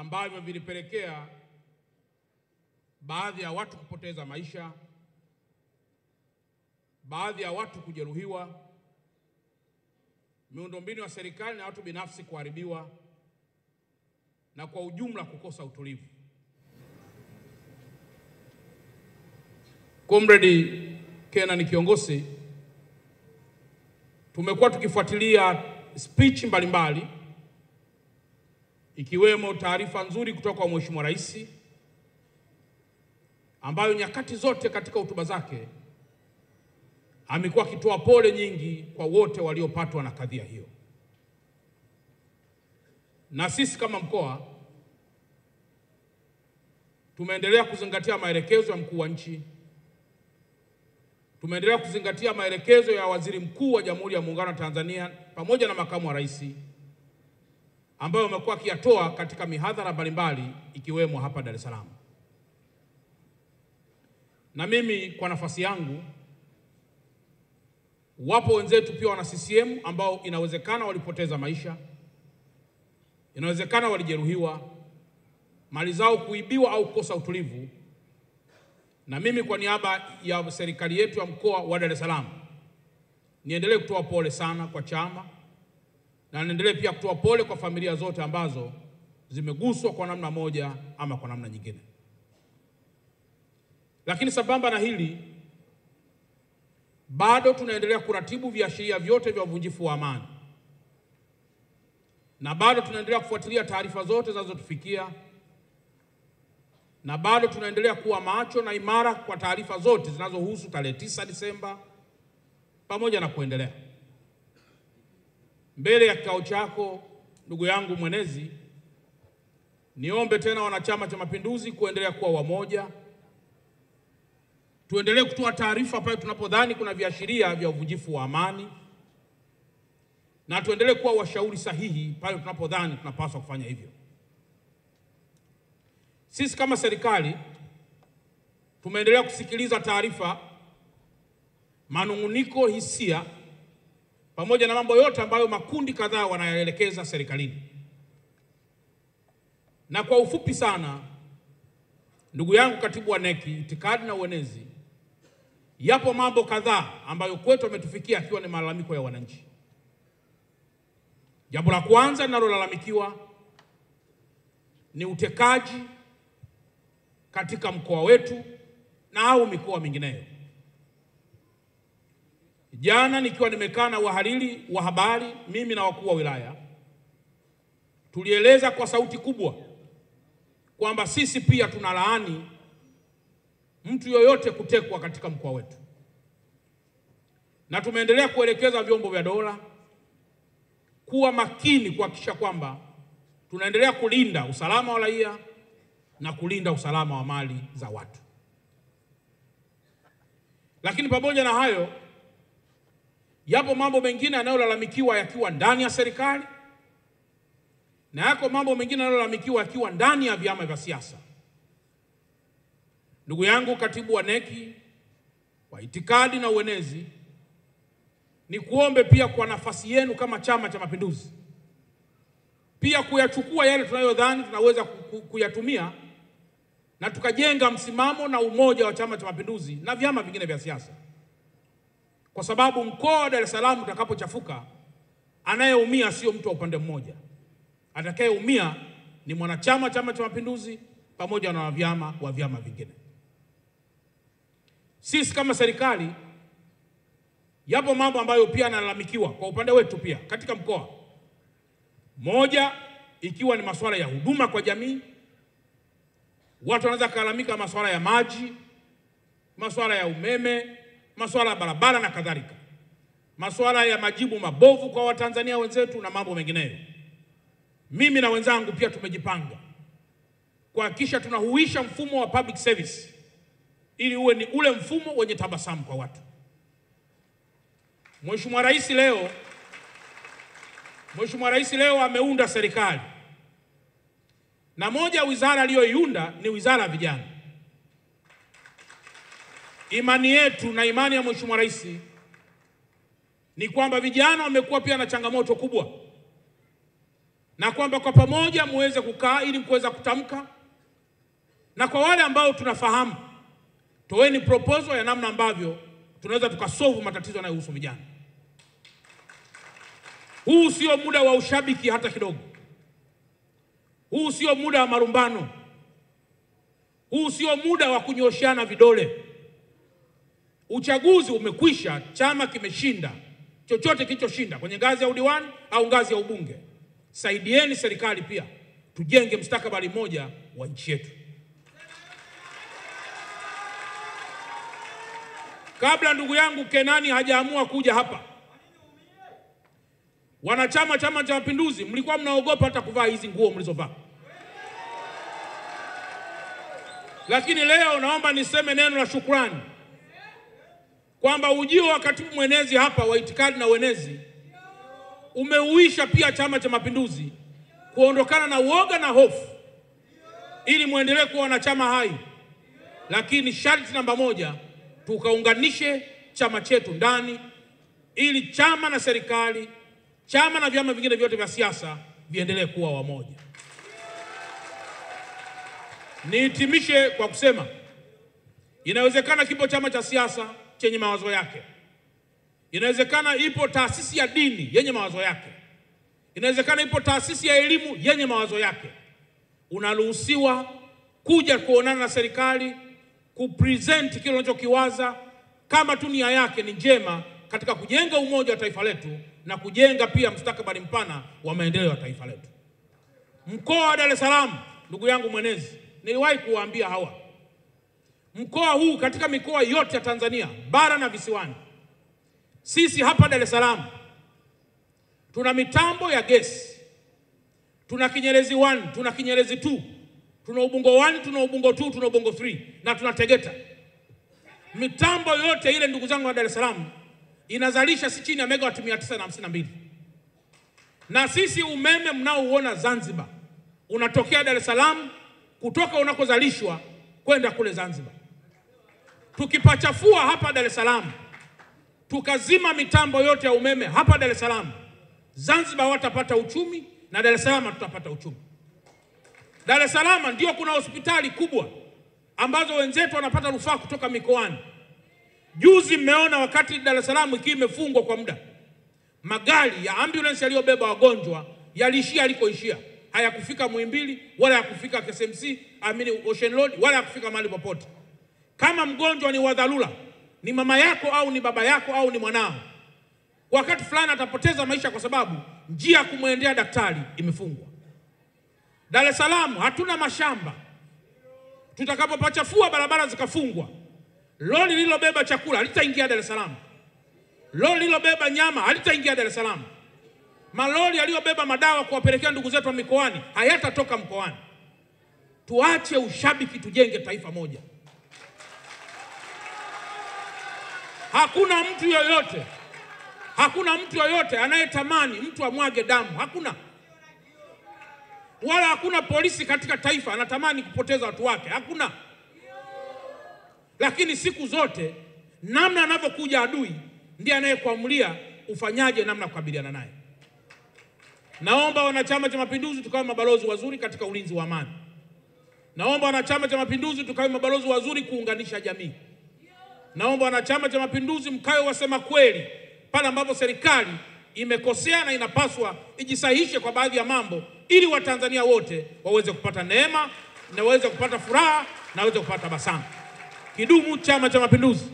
ambavyo vilipelekea baadhi ya watu kupoteza maisha, baadhi ya watu kujeruhiwa, miundombinu ya serikali na watu binafsi kuharibiwa, na kwa ujumla kukosa utulivu. Comrade Kenan Kiongosi, tumekuwa tukifuatilia speech mbalimbali ikiwemo taarifa nzuri kutoka kwa Mheshimiwa Rais ambayo nyakati zote katika hotuba zake amekuwa akitoa pole nyingi kwa wote waliopatwa na kadhia hiyo. Na sisi kama mkoa tumeendelea kuzingatia maelekezo ya mkuu wa nchi, tumeendelea kuzingatia maelekezo ya Waziri Mkuu wa Jamhuri ya Muungano wa Tanzania pamoja na Makamu wa Rais ambayo wamekuwa akiyatoa katika mihadhara mbalimbali ikiwemo hapa Dar es Salaam. Na mimi kwa nafasi yangu, wapo wenzetu pia wana CCM ambao inawezekana walipoteza maisha, inawezekana walijeruhiwa, mali zao kuibiwa au kukosa utulivu. Na mimi kwa niaba ya serikali yetu ya mkoa wa Dar es Salaam niendelee kutoa pole sana kwa chama, na niendelee pia kutoa pole kwa familia zote ambazo zimeguswa kwa namna moja ama kwa namna nyingine. Lakini sambamba na hili, bado tunaendelea kuratibu viashiria vyote vya uvunjifu wa amani, na bado tunaendelea kufuatilia taarifa zote zinazotufikia, na bado tunaendelea kuwa macho na imara kwa taarifa zote zinazohusu tarehe 9 Disemba pamoja na kuendelea. Mbele ya kikao chako, ndugu yangu mwenezi, niombe tena wanachama cha Mapinduzi kuendelea kuwa wamoja. Tuendelee kutoa taarifa pale tunapodhani kuna viashiria vya uvunjifu wa amani, na tuendelee kuwa washauri sahihi pale tunapodhani tunapaswa kufanya hivyo. Sisi kama serikali tumeendelea kusikiliza taarifa, manung'uniko, hisia pamoja na mambo yote ambayo makundi kadhaa wanayaelekeza serikalini. Na kwa ufupi sana, ndugu yangu Katibu wa NEC Itikadi na Uenezi, yapo mambo kadhaa ambayo kwetu yametufikia akiwa ni malalamiko ya wananchi. Jambo la kwanza linalolalamikiwa ni utekaji katika mkoa wetu na au mikoa mingineyo. Jana nikiwa nimekaa na wahariri wa habari, mimi na wakuu wa wilaya, tulieleza kwa sauti kubwa kwamba sisi pia tunalaani mtu yoyote kutekwa katika mkoa wetu. Na tumeendelea kuelekeza vyombo vya dola kuwa makini kuhakikisha kwamba tunaendelea kulinda usalama wa raia na kulinda usalama wa mali za watu. Lakini pamoja na hayo, yapo mambo mengine yanayolalamikiwa yakiwa ndani ya serikali, na yako mambo mengine yanayolalamikiwa yakiwa ndani ya vyama vya siasa. Ndugu yangu Katibu wa NEC wa Itikadi na Uenezi, ni kuombe pia kwa nafasi yenu kama Chama cha Mapinduzi pia kuyachukua yale tunayodhani tunaweza kuyatumia na tukajenga msimamo na umoja wa Chama cha Mapinduzi na vyama vingine vya siasa. Kwa sababu mkoa wa Dar es Salaam utakapochafuka, anayeumia sio mtu wa upande mmoja. Atakayeumia ni mwanachama wa Chama cha Mapinduzi pamoja na vyama vingine. Sisi kama serikali, yapo mambo ambayo pia yanalalamikiwa kwa upande wetu pia katika mkoa. Moja ikiwa ni masuala ya huduma kwa jamii. Watu wanaweza kulalamika masuala ya maji, masuala ya umeme, masuala ya barabara na kadhalika, masuala ya majibu mabovu kwa Watanzania wenzetu na mambo mengineyo. Mimi na wenzangu pia tumejipanga kuhakikisha tunahuisha mfumo wa public service ili uwe ni ule mfumo wenye tabasamu kwa watu. Mheshimiwa Rais leo ameunda serikali, na moja ya wizara aliyoiunda ni wizara ya vijana. Imani yetu na imani ya Mheshimiwa Rais ni kwamba vijana wamekuwa pia na changamoto kubwa, na kwamba kwa pamoja muweze kukaa ili kuweza kutamka, na kwa wale ambao tunafahamu, toeni proposal ya namna ambavyo tunaweza tukasolve matatizo yanayohusu vijana. Huu sio muda wa ushabiki hata kidogo. Huu sio muda wa marumbano. Huu sio muda wa kunyoshiana vidole. Uchaguzi umekwisha, chama kimeshinda. Chochote kilichoshinda kwenye ngazi ya udiwani au ngazi ya ubunge, saidieni serikali pia tujenge mustakabali mmoja wa nchi yetu. Kabla ndugu yangu Kenani hajaamua kuja hapa, wanachama Chama cha Mapinduzi mlikuwa mnaogopa hata kuvaa hizi nguo mlizovaa. Lakini leo naomba niseme neno la shukrani kwamba ujio wa katibu mwenezi hapa wa itikadi na uenezi umeuisha pia Chama cha Mapinduzi kuondokana na uoga na hofu, ili muendelee kuwa wanachama hai. Lakini sharti namba moja, tukaunganishe chama chetu ndani, ili chama na serikali, chama na vyama vingine vyote vya siasa viendelee kuwa wamoja. Nihitimishe kwa kusema, inawezekana kipo chama cha siasa chenye mawazo yake. Inawezekana ipo taasisi ya dini yenye mawazo yake. Inawezekana ipo taasisi ya elimu yenye mawazo yake. Unaruhusiwa kuja kuonana na serikali, kupresent kile unachokiwaza, kama tu nia yake ni njema katika kujenga umoja wa taifa letu na kujenga pia mustakabali mpana wa maendeleo ya taifa letu. Mkoa wa Dar es Salaam, ndugu yangu mwenezi, niliwahi kuwaambia hawa, mkoa huu katika mikoa yote ya Tanzania bara na visiwani, sisi hapa Dar es Salaam tuna mitambo ya gesi, tuna Kinyerezi 1, tuna Kinyerezi 2, tuna Ubungo 1, tuna Ubungo 2, tuna Ubungo 3 na tuna Tegeta. Mitambo yote ile ndugu zangu wa Dar es Salaam inazalisha si chini ya megawati 952. Na sisi umeme mnaouona Zanzibar unatokea Dar es Salaam, kutoka unakozalishwa kwenda kule Zanzibar. Tukipachafua hapa Dar es Salaam, tukazima mitambo yote ya umeme hapa Dar es Salaam, Zanzibar watapata uchumi na Dar es Salaam tutapata uchumi. Dar es Salaam ndio kuna hospitali kubwa ambazo wenzetu wanapata rufaa kutoka mikoani. Juzi mmeona wakati Dar es Salaam ikiwa imefungwa kwa muda, magari ya ambulance yaliyobeba wagonjwa yaliishia alikoishia. Hayakufika Muhimbili, wala hayakufika KSMC, Ocean Road, wala hayakufika mahali popote. Kama mgonjwa ni wa dharura, ni mama yako au ni baba yako au ni mwanao, wakati fulani atapoteza maisha kwa sababu njia ya kumwendea daktari imefungwa. Dar es Salaam hatuna mashamba. Tutakapopachafua barabara zikafungwa, lori lililobeba chakula halitaingia Dar es Salaam. Lori lililobeba nyama halitaingia Dar es Salaam. Malori yaliyobeba madawa kuwapelekea ndugu zetu wa mikoani hayatatoka mkoani. Tuache ushabiki, tujenge taifa moja. Hakuna mtu yoyote anayetamani mtu amwage damu. Hakuna. Wala hakuna polisi katika taifa anatamani kupoteza watu wake. Hakuna. Lakini siku zote namna anavyokuja adui ndiye anayekuamulia ufanyaje namna kukabiliana naye. Naomba wanachama cha Mapinduzi tukawe mabalozi wazuri katika ulinzi wa amani. Naomba wanachama cha Mapinduzi tukawe mabalozi wazuri kuunganisha jamii. Naomba wanachama cha Mapinduzi mkawe wasema kweli pale ambapo serikali imekosea na inapaswa ijisahihishe kwa baadhi ya mambo, ili Watanzania wote waweze kupata neema na waweze kupata furaha na waweze kupata tabasamu. Kidumu Chama cha Mapinduzi!